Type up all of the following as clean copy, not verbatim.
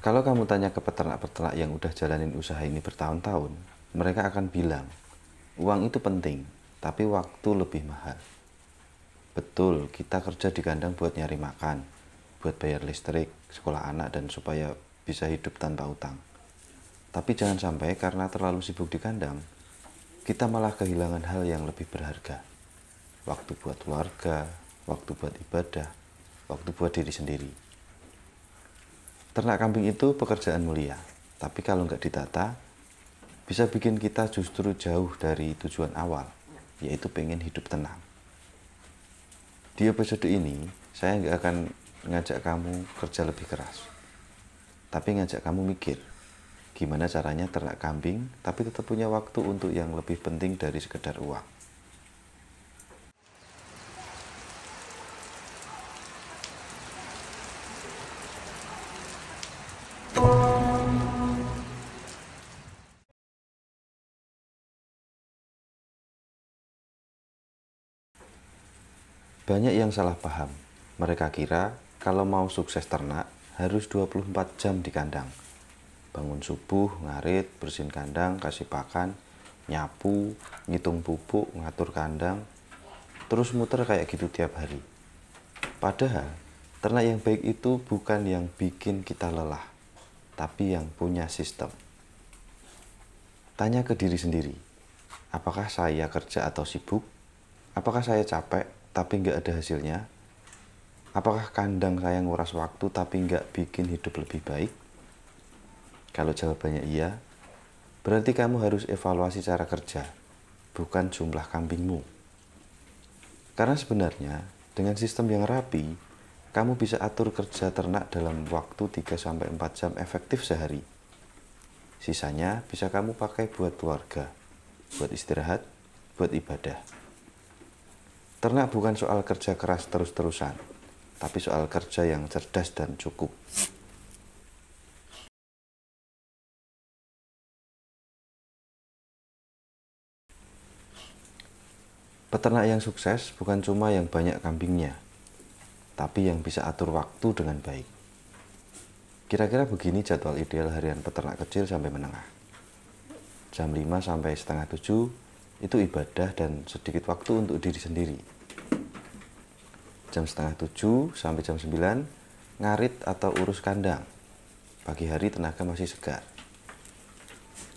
Kalau kamu tanya ke peternak-peternak yang udah jalanin usaha ini bertahun-tahun, mereka akan bilang, uang itu penting, tapi waktu lebih mahal. Betul, kita kerja di kandang buat nyari makan, buat bayar listrik, sekolah anak, dan supaya bisa hidup tanpa utang. Tapi jangan sampai karena terlalu sibuk di kandang, kita malah kehilangan hal yang lebih berharga. Waktu buat keluarga, waktu buat ibadah, waktu buat diri sendiri. Ternak kambing itu pekerjaan mulia, tapi kalau nggak ditata, bisa bikin kita justru jauh dari tujuan awal, yaitu pengen hidup tenang. Di episode ini, saya nggak akan ngajak kamu kerja lebih keras, tapi ngajak kamu mikir, gimana caranya ternak kambing, tapi tetap punya waktu untuk yang lebih penting dari sekedar uang. Banyak yang salah paham. Mereka kira kalau mau sukses ternak harus 24 jam di kandang. Bangun subuh, ngarit, bersihin kandang, kasih pakan, nyapu, ngitung pupuk, ngatur kandang, terus muter kayak gitu tiap hari. Padahal, ternak yang baik itu bukan yang bikin kita lelah, tapi yang punya sistem. Tanya ke diri sendiri, apakah saya kerja atau sibuk? Apakah saya capek tapi nggak ada hasilnya? Apakah kandang saya nguras waktu tapi nggak bikin hidup lebih baik? Kalau jawabannya iya, berarti kamu harus evaluasi cara kerja, bukan jumlah kambingmu. Karena sebenarnya, dengan sistem yang rapi, kamu bisa atur kerja ternak dalam waktu 3-4 jam efektif sehari. Sisanya bisa kamu pakai buat keluarga, buat istirahat, buat ibadah. Ternak bukan soal kerja keras terus-terusan, tapi soal kerja yang cerdas dan cukup. Peternak yang sukses bukan cuma yang banyak kambingnya, tapi yang bisa atur waktu dengan baik. Kira-kira begini jadwal ideal harian peternak kecil sampai menengah. Jam 5 sampai setengah 7 itu ibadah dan sedikit waktu untuk diri sendiri. Jam setengah 7 sampai jam 9 ngarit atau urus kandang. Pagi hari tenaga masih segar.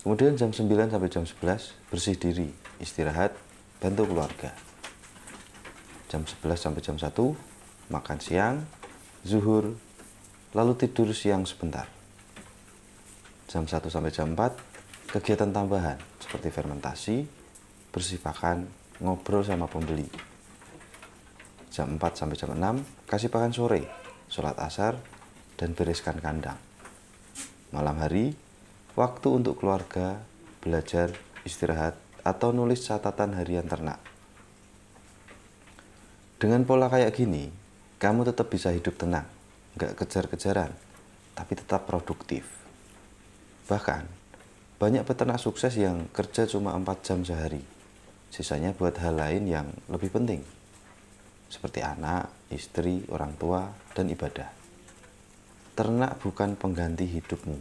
Kemudian jam 9 sampai jam 11 bersih diri, istirahat, bantu keluarga. Jam 11 sampai jam 1 makan siang, zuhur, lalu tidur siang sebentar. Jam 1 sampai jam 4 kegiatan tambahan seperti fermentasi, bersih pakan, ngobrol sama pembeli. Jam 4 sampai jam 6 kasih pakan sore, sholat asar, dan bereskan kandang. Malam hari, waktu untuk keluarga, belajar, istirahat, atau nulis catatan harian ternak. Dengan pola kayak gini, kamu tetap bisa hidup tenang, nggak kejar-kejaran, tapi tetap produktif. Bahkan, banyak peternak sukses yang kerja cuma 4 jam sehari. Sisanya buat hal lain yang lebih penting, seperti anak, istri, orang tua, dan ibadah. Ternak bukan pengganti hidupmu,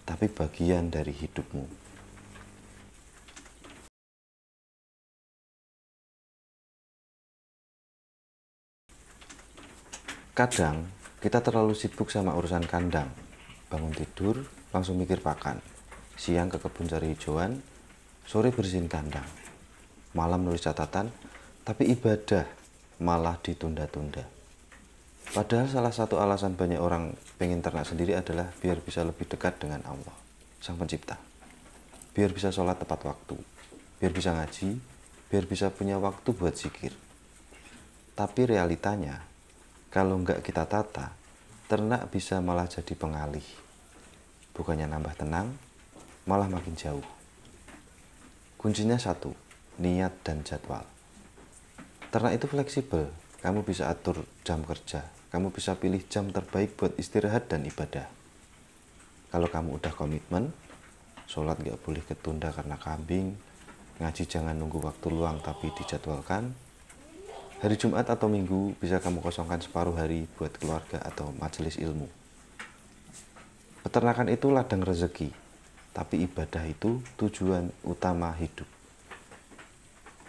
tapi bagian dari hidupmu. Kadang, kita terlalu sibuk sama urusan kandang. Bangun tidur, langsung mikir pakan. Siang ke kebun cari hijauan, sore bersihin kandang. Malam nulis catatan, tapi ibadah malah ditunda-tunda. Padahal salah satu alasan banyak orang pengen ternak sendiri adalah biar bisa lebih dekat dengan Allah, Sang Pencipta. Biar bisa sholat tepat waktu, biar bisa ngaji, biar bisa punya waktu buat zikir. Tapi realitanya, kalau nggak kita tata, ternak bisa malah jadi pengalih. Bukannya nambah tenang, malah makin jauh. Kuncinya satu, niat dan jadwal. Ternak itu fleksibel, kamu bisa atur jam kerja, kamu bisa pilih jam terbaik buat istirahat dan ibadah. Kalau kamu udah komitmen, sholat nggak boleh ketunda karena kambing, ngaji jangan nunggu waktu luang tapi dijadwalkan, hari Jumat atau Minggu bisa kamu kosongkan separuh hari buat keluarga atau majelis ilmu. Peternakan itu ladang rezeki, tapi ibadah itu tujuan utama hidup.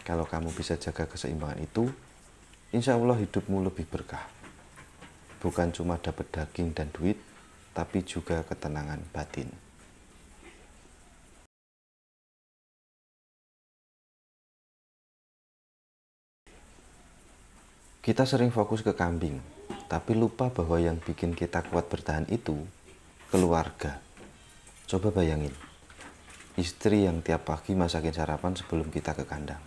Kalau kamu bisa jaga keseimbangan itu, insya Allah hidupmu lebih berkah. Bukan cuma dapat daging dan duit, tapi juga ketenangan batin. Kita sering fokus ke kambing, tapi lupa bahwa yang bikin kita kuat bertahan itu keluarga. Coba bayangin, istri yang tiap pagi masakin sarapan sebelum kita ke kandang.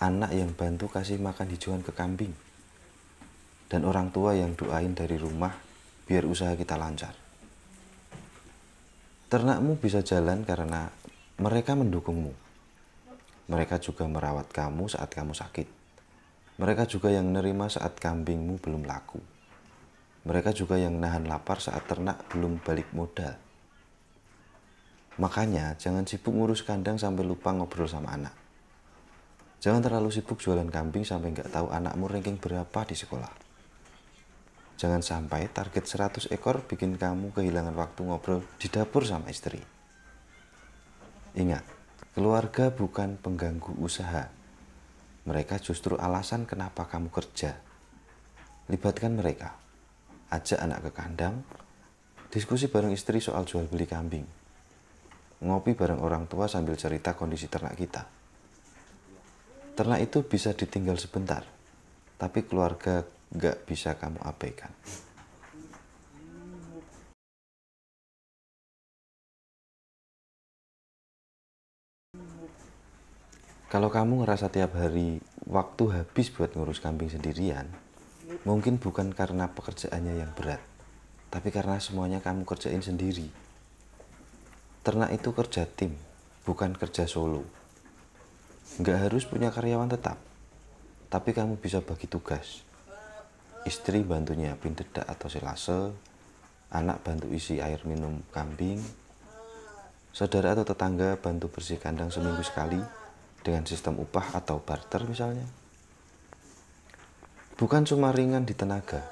Anak yang bantu kasih makan hijauan ke kambing. Dan orang tua yang doain dari rumah biar usaha kita lancar. Ternakmu bisa jalan karena mereka mendukungmu. Mereka juga merawat kamu saat kamu sakit. Mereka juga yang nerima saat kambingmu belum laku. Mereka juga yang nahan lapar saat ternak belum balik modal. Makanya jangan sibuk ngurus kandang sampai lupa ngobrol sama anak. Jangan terlalu sibuk jualan kambing sampai nggak tahu anakmu ranking berapa di sekolah. Jangan sampai target 100 ekor bikin kamu kehilangan waktu ngobrol di dapur sama istri. Ingat, keluarga bukan pengganggu usaha. Mereka justru alasan kenapa kamu kerja. Libatkan mereka. Ajak anak ke kandang. Diskusi bareng istri soal jual beli kambing. Ngopi bareng orang tua sambil cerita kondisi ternak kita. Ternak itu bisa ditinggal sebentar, tapi keluarga gak bisa kamu abaikan. Kalau kamu ngerasa tiap hari waktu habis buat ngurus kambing sendirian, mungkin bukan karena pekerjaannya yang berat, tapi karena semuanya kamu kerjain sendiri. Ternak itu kerja tim, bukan kerja solo. Nggak harus punya karyawan tetap, tapi kamu bisa bagi tugas. Istri bantu nyiapin dedak atau silase, anak bantu isi air minum kambing, saudara atau tetangga bantu bersih kandang seminggu sekali, dengan sistem upah atau barter misalnya. Bukan cuma ringan di tenaga,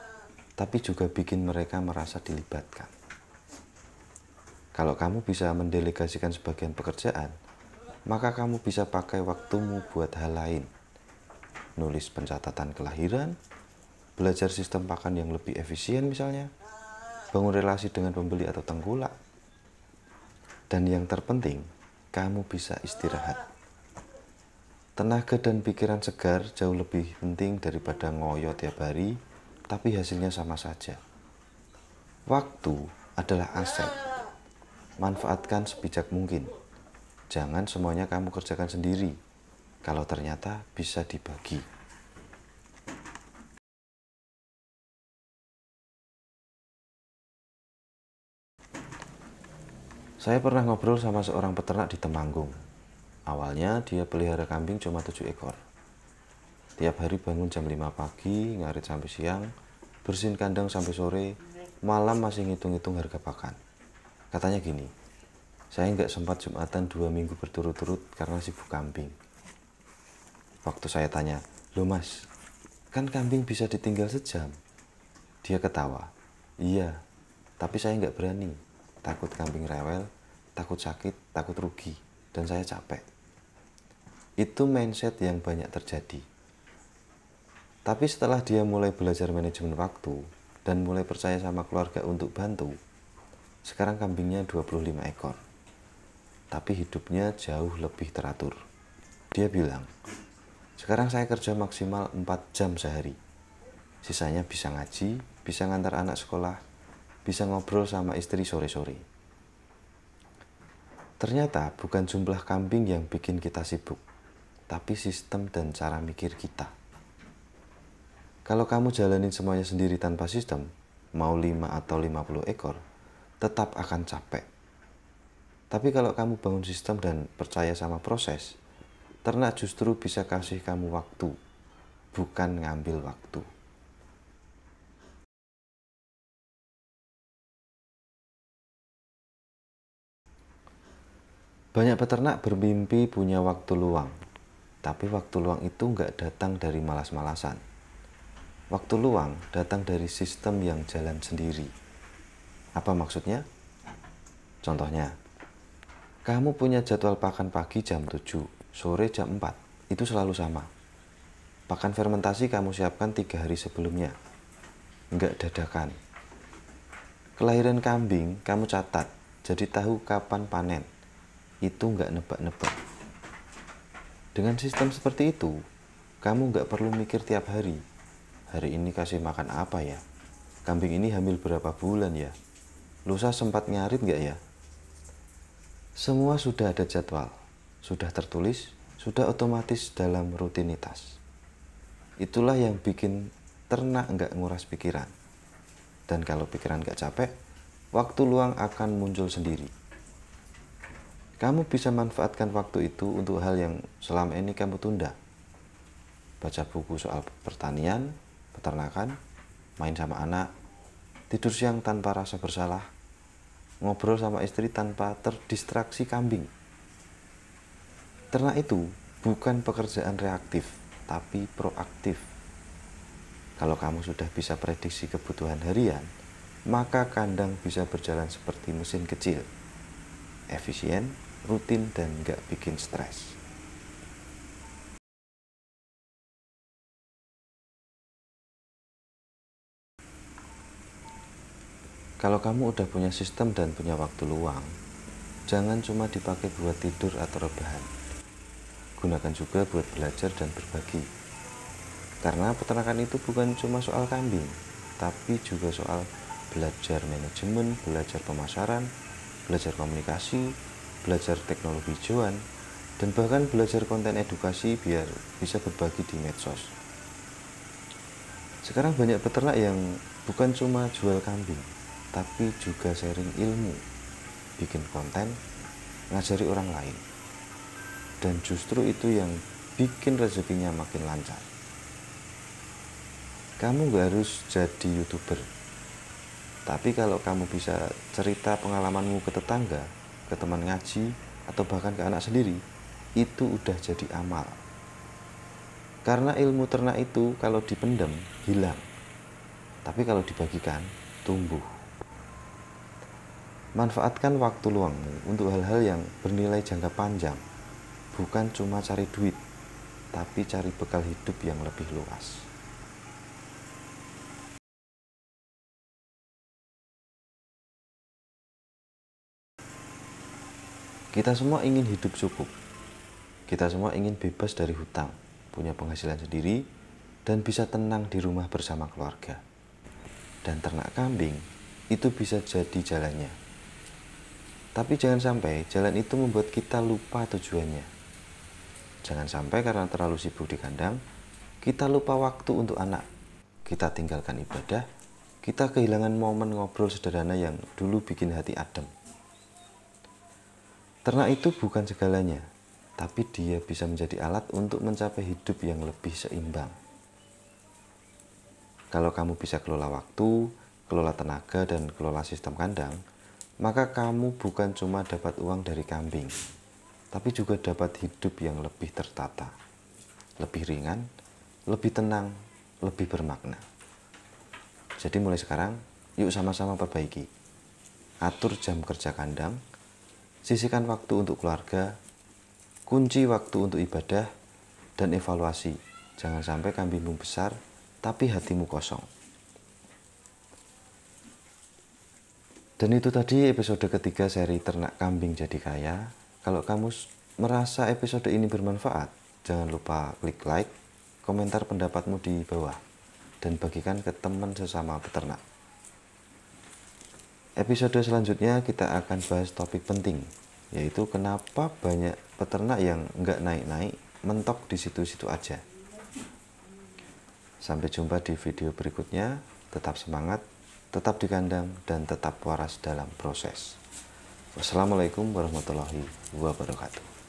tapi juga bikin mereka merasa dilibatkan. Kalau kamu bisa mendelegasikan sebagian pekerjaan, maka kamu bisa pakai waktumu buat hal lain. Nulis pencatatan kelahiran, belajar sistem pakan yang lebih efisien misalnya, bangun relasi dengan pembeli atau tengkulak. Dan yang terpenting, kamu bisa istirahat. Tenaga dan pikiran segar jauh lebih penting daripada ngoyo tiap hari, tapi hasilnya sama saja. Waktu adalah aset. Manfaatkan sebijak mungkin. Jangan semuanya kamu kerjakan sendiri, kalau ternyata bisa dibagi. Saya pernah ngobrol sama seorang peternak di Temanggung. Awalnya dia pelihara kambing cuma 7 ekor. Tiap hari bangun jam 5 pagi, ngarit sampai siang, bersihin kandang sampai sore, malam masih ngitung-ngitung harga pakan. Katanya gini, saya nggak sempat Jumatan 2 minggu berturut-turut karena sibuk kambing. Waktu saya tanya, "Loh mas, kan kambing bisa ditinggal sejam?" Dia ketawa, "Iya, tapi saya nggak berani. Takut kambing rewel, takut sakit, takut rugi, dan saya capek." Itu mindset yang banyak terjadi. Tapi setelah dia mulai belajar manajemen waktu dan mulai percaya sama keluarga untuk bantu, sekarang kambingnya 25 ekor. Tapi hidupnya jauh lebih teratur. Dia bilang, "Sekarang saya kerja maksimal 4 jam sehari. Sisanya bisa ngaji, bisa ngantar anak sekolah, bisa ngobrol sama istri sore-sore." Ternyata bukan jumlah kambing yang bikin kita sibuk, tapi sistem dan cara mikir kita. Kalau kamu jalanin semuanya sendiri tanpa sistem, mau 5 atau 50 ekor, tetap akan capek. Tapi kalau kamu bangun sistem dan percaya sama proses, ternak justru bisa kasih kamu waktu, bukan ngambil waktu. Banyak peternak bermimpi punya waktu luang, tapi waktu luang itu nggak datang dari malas-malasan. Waktu luang datang dari sistem yang jalan sendiri. Apa maksudnya? Contohnya, kamu punya jadwal pakan pagi jam 7, sore jam 4. Itu selalu sama. Pakan fermentasi kamu siapkan 3 hari sebelumnya. Enggak dadakan. Kelahiran kambing kamu catat, jadi tahu kapan panen. Itu enggak nebak-nebak. Dengan sistem seperti itu, kamu enggak perlu mikir tiap hari. Hari ini kasih makan apa ya? Kambing ini hamil berapa bulan ya? Lusa sempat ngarit enggak ya? Semua sudah ada jadwal, sudah tertulis, sudah otomatis dalam rutinitas. Itulah yang bikin ternak enggak nguras pikiran. Dan kalau pikiran enggak capek, waktu luang akan muncul sendiri. Kamu bisa manfaatkan waktu itu untuk hal yang selama ini kamu tunda. Baca buku soal pertanian, peternakan, main sama anak, tidur siang tanpa rasa bersalah, ngobrol sama istri tanpa terdistraksi kambing. Ternak itu bukan pekerjaan reaktif, tapi proaktif. Kalau kamu sudah bisa prediksi kebutuhan harian, maka kandang bisa berjalan seperti mesin kecil. Efisien, rutin, dan nggak bikin stres. Kalau kamu udah punya sistem dan punya waktu luang, jangan cuma dipakai buat tidur atau rebahan. Gunakan juga buat belajar dan berbagi. Karena peternakan itu bukan cuma soal kambing, tapi juga soal belajar manajemen, belajar pemasaran, belajar komunikasi, belajar teknologi hijauan, dan bahkan belajar konten edukasi biar bisa berbagi di medsos. Sekarang banyak peternak yang bukan cuma jual kambing, tapi juga sharing ilmu, bikin konten, ngajari orang lain. Dan justru itu yang bikin rezekinya makin lancar. Kamu gak harus jadi YouTuber, tapi kalau kamu bisa cerita pengalamanmu ke tetangga, ke teman ngaji, atau bahkan ke anak sendiri, itu udah jadi amal. Karena ilmu ternak itu kalau dipendam, hilang. Tapi kalau dibagikan, tumbuh. Manfaatkan waktu luangmu untuk hal-hal yang bernilai jangka panjang. Bukan cuma cari duit, tapi cari bekal hidup yang lebih luas. Kita semua ingin hidup cukup. Kita semua ingin bebas dari hutang, punya penghasilan sendiri, dan bisa tenang di rumah bersama keluarga. Dan ternak kambing itu bisa jadi jalannya. Tapi jangan sampai jalan itu membuat kita lupa tujuannya. Jangan sampai karena terlalu sibuk di kandang, kita lupa waktu untuk anak. Kita tinggalkan ibadah, kita kehilangan momen ngobrol sederhana yang dulu bikin hati adem. Ternak itu bukan segalanya, tapi dia bisa menjadi alat untuk mencapai hidup yang lebih seimbang. Kalau kamu bisa kelola waktu, kelola tenaga, dan kelola sistem kandang, maka kamu bukan cuma dapat uang dari kambing, tapi juga dapat hidup yang lebih tertata, lebih ringan, lebih tenang, lebih bermakna. Jadi mulai sekarang, yuk sama-sama perbaiki. Atur jam kerja kandang, sisihkan waktu untuk keluarga, kunci waktu untuk ibadah, dan evaluasi. Jangan sampai kambingmu besar, tapi hatimu kosong. Dan itu tadi episode ketiga seri Ternak Kambing Jadi Kaya. Kalau kamu merasa episode ini bermanfaat, jangan lupa klik like, komentar pendapatmu di bawah, dan bagikan ke teman sesama peternak. Episode selanjutnya kita akan bahas topik penting, yaitu kenapa banyak peternak yang nggak naik-naik, mentok di situ-situ aja. Sampai jumpa di video berikutnya. Tetap semangat, tetap di kandang, dan tetap waras dalam proses. Wassalamualaikum warahmatullahi wabarakatuh.